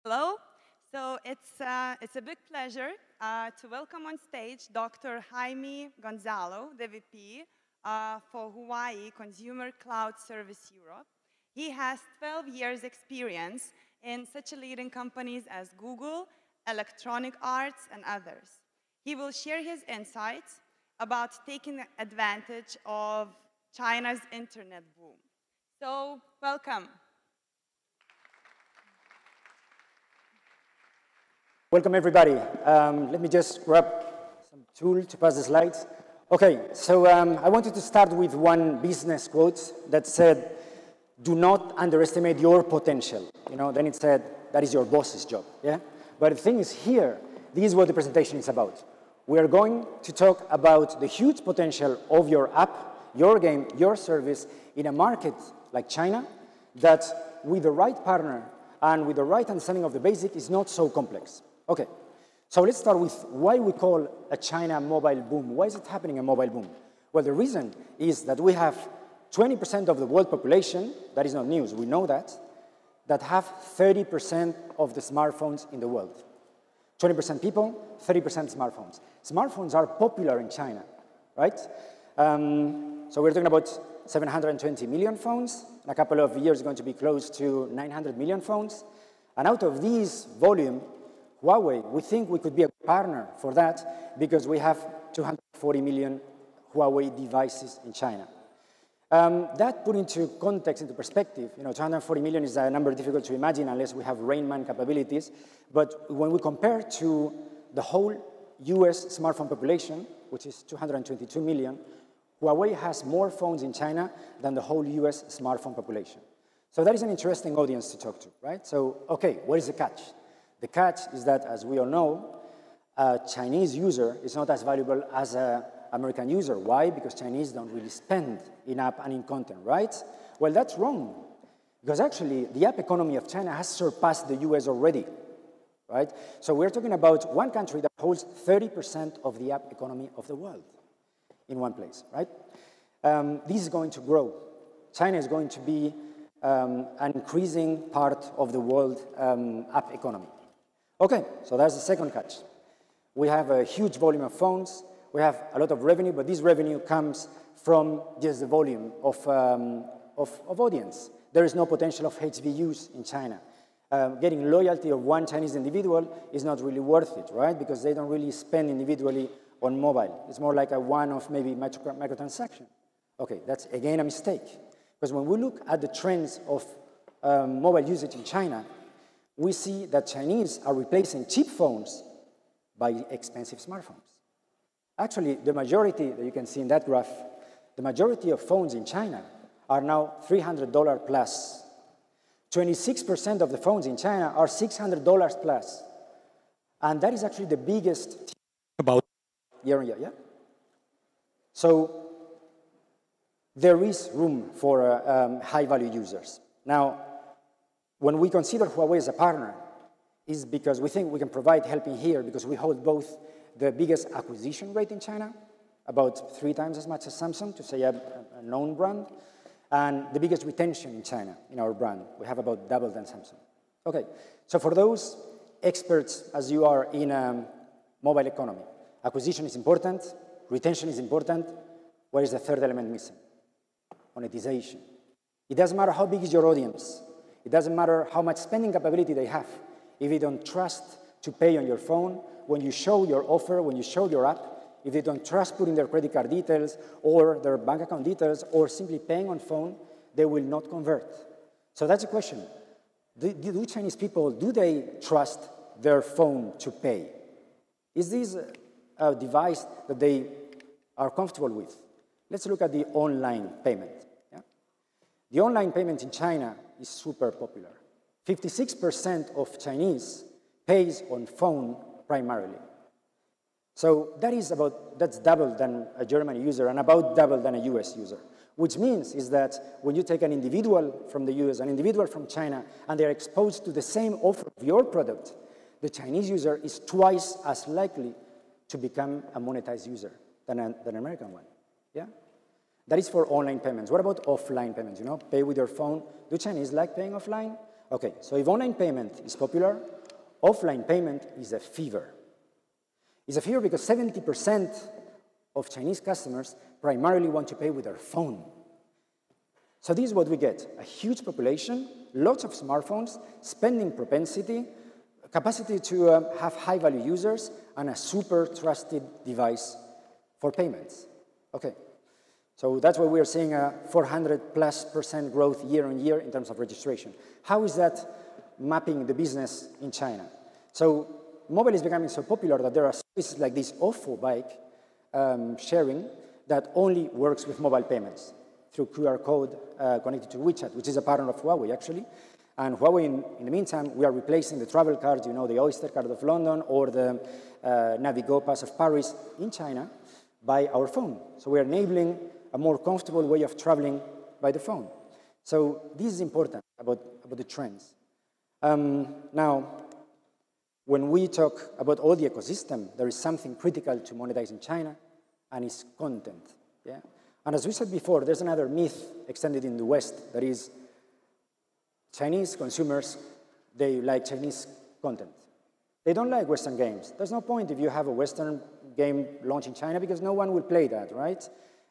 Hello. It's a big pleasure to welcome on stage Dr. Jaime Gonzalo, the VP for Huawei Consumer Cloud Service Europe. He has 12 years experience in such leading companies as Google, Electronic Arts, and others. He will share his insights about taking advantage of China's internet boom. So, welcome. Welcome, everybody. Let me just grab some tool to pass the slides. Okay, so I wanted to start with one business quote that said, "Do not underestimate your potential." Then it said, "That is your boss's job." Yeah. But the thing is here, this is what the presentation is about. We are going to talk about the huge potential of your app, your game, your service in a market like China that, with the right partner and with the right understanding of the basic, is not so complex. Okay, so let's start with why we call a China mobile boom. Why is it happening a mobile boom? Well, the reason is that we have 20% of the world population, that is not news, we know that have 30% of the smartphones in the world. 20% people, 30% smartphones. Smartphones are popular in China, right? So we're talking about 720 million phones. In a couple of years, going to be close to 900 million phones. And out of this volume, Huawei, we think we could be a partner for that because we have 240 million Huawei devices in China. That put into context, into perspective, 240 million is a number difficult to imagine unless we have Rainman capabilities. But when we compare to the whole US smartphone population, which is 222 million, Huawei has more phones in China than the whole US smartphone population. So that is an interesting audience to talk to, right? So, okay, what is the catch? The catch is that, as we all know, a Chinese user is not as valuable as an American user. Why? Because Chinese don't really spend in app and in content, right? Well, that's wrong. Because actually, the app economy of China has surpassed the US already, right? So we're talking about one country that holds 30% of the app economy of the world in one place, right? This is going to grow. China is going to be an increasing part of the world app economy. Okay, so that's the second catch. We have a huge volume of phones. We have a lot of revenue, but this revenue comes from just the volume of audience. There is no potential of HVUs in China. Getting loyalty of one Chinese individual is not really worth it, right? Because they don't really spend individually on mobile. It's more like a one-off, maybe microtransaction. Okay, that's again a mistake. Because when we look at the trends of mobile usage in China, we see that Chinese are replacing cheap phones by expensive smartphones. Actually, the majority that you can see in that graph, the majority of phones in China are now $300 plus. 26% of the phones in China are $600 plus. And that is actually the biggest about year on year, yeah? So there is room for high-value users. Now, when we consider Huawei as a partner, is because we think we can provide helping here because we hold both the biggest acquisition rate in China, about 3 times as much as Samsung, to say a known brand, and the biggest retention in China in our brand. We have about double than Samsung. Okay, so for those experts as you are in mobile economy, acquisition is important, retention is important. What is the third element missing? Monetization. It doesn't matter how big is your audience. It doesn't matter how much spending capability they have. If you don't trust to pay on your phone, when you show your offer, when you show your app, if they don't trust putting their credit card details or their bank account details or simply paying on phone, they will not convert. So that's a question. Do Chinese people, do they trust their phone to pay? Is this a device that they are comfortable with? Let's look at the online payment. Yeah? The online payment in China is super popular. 56% of Chinese pays on phone primarily. So that's double than a German user and about double than a US user. Which means is that when you take an individual from the US, an individual from China, and they're exposed to the same offer of your product, the Chinese user is twice as likely to become a monetized user than an American one. Yeah? That is for online payments. What about offline payments? Pay with your phone. Do Chinese like paying offline? Okay, so if online payment is popular, offline payment is a fever. It's a fever because 70% of Chinese customers primarily want to pay with their phone. So this is what we get: a huge population, lots of smartphones, spending propensity, capacity to have high-value users, and a super trusted device for payments. Okay, so that's why we are seeing a 400+% growth year on year in terms of registration. How is that mapping the business in China? So mobile is becoming so popular that there are services like this OFO bike sharing that only works with mobile payments through QR code connected to WeChat, which is a partner of Huawei, actually. And Huawei, in the meantime, we are replacing the travel cards, you know, the Oyster card of London or the Navigo Pass of Paris in China by our phone. So we are enabling a more comfortable way of traveling by the phone. So this is important about the trends. Now, when we talk about all the ecosystem, there is something critical to monetize in China, and it's content. Yeah? And as we said before, there's another myth extended in the West, that is Chinese consumers, they like Chinese content. They don't like Western games. There's no point if you have a Western game launched in China because no one will play that, right?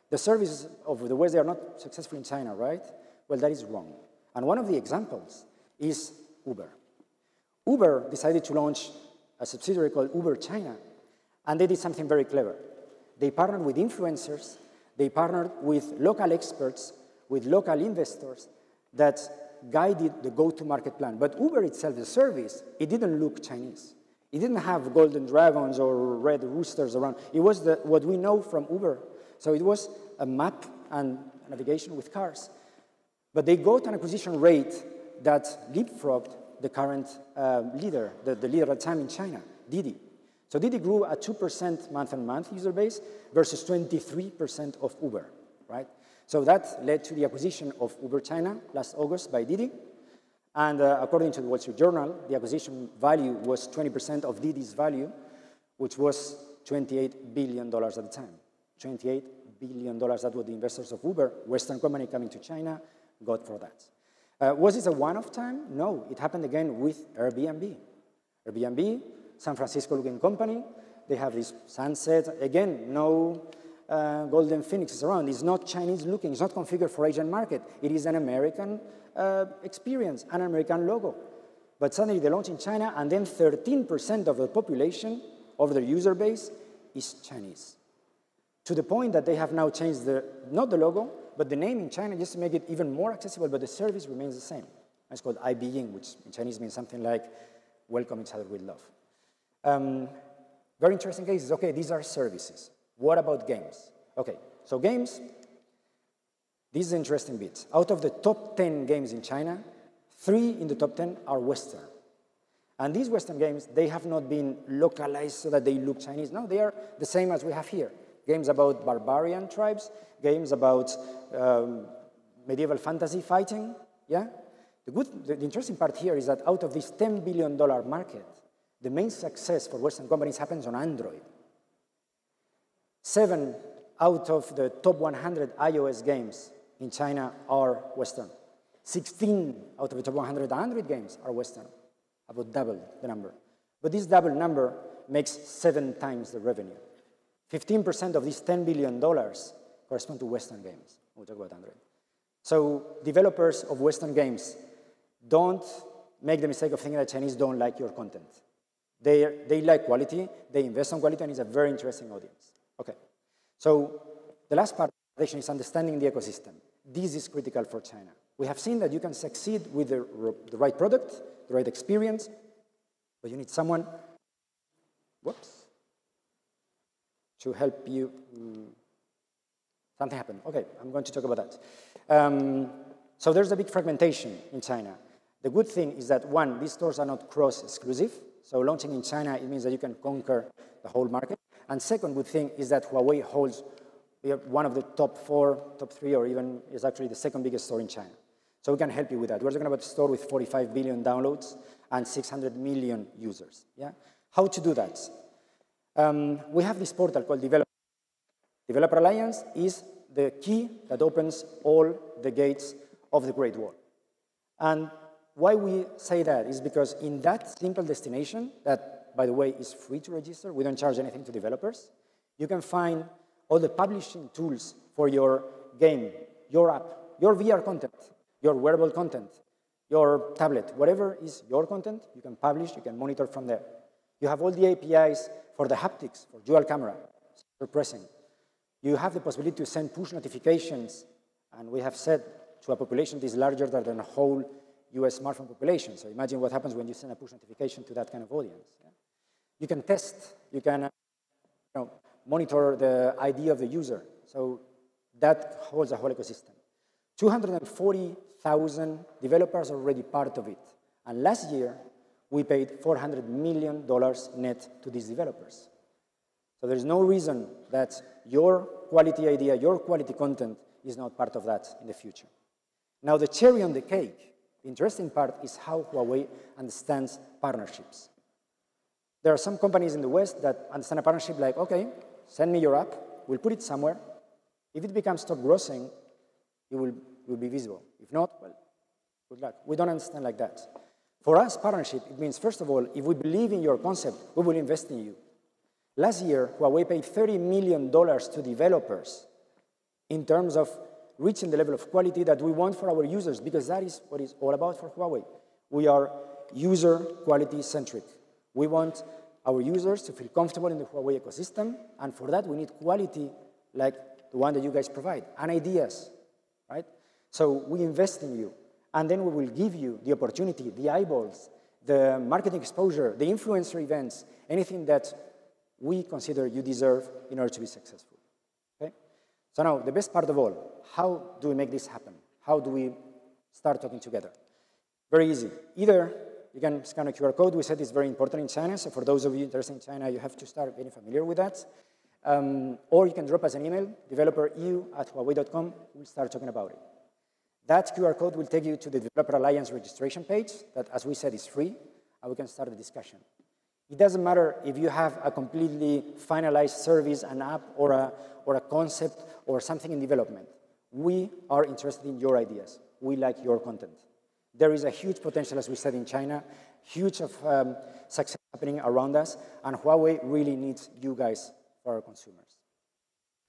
The services of the West, they are not successful in China, right? Well, that is wrong. And one of the examples is Uber. Uber decided to launch a subsidiary called Uber China, and they did something very clever. They partnered with influencers, they partnered with local experts, with local investors that guided the go-to-market plan. But Uber itself, the service, it didn't look Chinese. It didn't have golden dragons or red roosters around. It was what we know from Uber. So it was a map and navigation with cars. But they got an acquisition rate that leapfrogged the current leader, the leader at the time in China, Didi. So Didi grew at 2% month-on-month user base versus 23% of Uber, right? So that led to the acquisition of Uber China last August by Didi. And according to the Wall Street Journal, the acquisition value was 20% of Didi's value, which was $28 billion at the time. $28 billion, that's what the investors of Uber, Western company coming to China, got for that. Was this a one-off time? No, it happened again with Airbnb. Airbnb, San Francisco-looking company, they have this sunset. Again, no golden phoenixes around. It's not Chinese-looking. It's not configured for Asian market. It is an American experience, an American logo. But suddenly they launch in China, and then 13% of the population, of their user base, is Chinese. To the point that they have now changed not the logo, but the name in China just to make it even more accessible, but the service remains the same. It's called Aibiying, which in Chinese means something like welcome each other with love. Very interesting cases. Okay, these are services. What about games? Okay, so games, this is an interesting bit. Out of the top 10 games in China, 3 in the top 10 are Western. And these Western games, they have not been localized so that they look Chinese. No, they are the same as we have here. Games about barbarian tribes, games about medieval fantasy fighting, yeah? The interesting part here is that out of this $10 billion market, the main success for Western companies happens on Android. 7 out of the top 100 iOS games in China are Western. 16 out of the top 100 Android games are Western, about double the number. But this double number makes 7 times the revenue. 15% of these $10 billion correspond to Western games. We'll talk about Android. So developers of Western games, don't make the mistake of thinking that Chinese don't like your content. They like quality, they invest on quality, and it's a very interesting audience. Okay, so the last part is understanding the ecosystem. This is critical for China. We have seen that you can succeed with the right product, the right experience, but you need someone, to help you. Something happened. Okay, I'm going to talk about that. So there's a big fragmentation in China. The good thing is that, one, these stores are not cross-exclusive. So launching in China, it means that you can conquer the whole market. And second good thing is that Huawei holds one of the top 4, top 3, or even is actually the second biggest store in China. So we can help you with that. We're talking about a store with 45 billion downloads and 600 million users. Yeah? How to do that? We have this portal called Developer. Developer Alliance is the key that opens all the gates of the Great Wall. And why we say that is because in that simple destination, that, by the way, is free to register, we don't charge anything to developers, you can find all the publishing tools for your game, your app, your VR content, your wearable content, your tablet, whatever is your content, you can publish, you can monitor from there. You have all the APIs for the haptics, for dual camera, for pressing. You have the possibility to send push notifications, and we have said to a population that is larger than the whole US smartphone population. So imagine what happens when you send a push notification to that kind of audience. Yeah? You can test, you can monitor the ID of the user. So that holds a whole ecosystem. 240,000 developers are already part of it. And last year, we paid $400 million net to these developers. So there's no reason that your quality idea, your quality content is not part of that in the future. Now, the cherry on the cake, the interesting part is how Huawei understands partnerships. There are some companies in the West that understand a partnership like, okay, send me your app, we'll put it somewhere. If it becomes top grossing, it will be visible. If not, well, good luck. We don't understand like that. For us, partnership, it means, first of all, if we believe in your concept, we will invest in you. Last year, Huawei paid $30 million to developers in terms of reaching the level of quality that we want for our users, because that is what it's all about for Huawei. We are user quality centric. We want our users to feel comfortable in the Huawei ecosystem, and for that, we need quality like the one that you guys provide, and ideas, right? So we invest in you, and then we will give you the opportunity, the eyeballs, the marketing exposure, the influencer events, anything that we consider you deserve in order to be successful, okay? So now, the best part of all, how do we make this happen? How do we start talking together? Very easy. Either you can scan a QR code. We said it's very important in China, so for those of you interested in China, you have to start getting familiar with that. Or you can drop us an email, developeru@huawei.com. We'll start talking about it. That QR code will take you to the Developer Alliance registration page that, as we said, is free, and we can start the discussion. It doesn't matter if you have a completely finalized service, an app, or a concept, or something in development. We are interested in your ideas. We like your content. There is a huge potential, as we said, in China, huge of success happening around us, and Huawei really needs you guys for our consumers.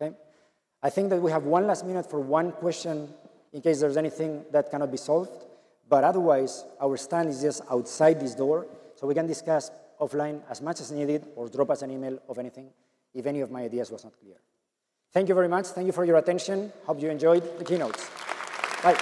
Okay? I think that we have one last minute for one question in case there's anything that cannot be solved, but otherwise, our stand is just outside this door, so we can discuss offline as much as needed, or drop us an email of anything if any of my ideas was not clear. Thank you very much. Thank you for your attention. Hope you enjoyed the keynotes. Bye.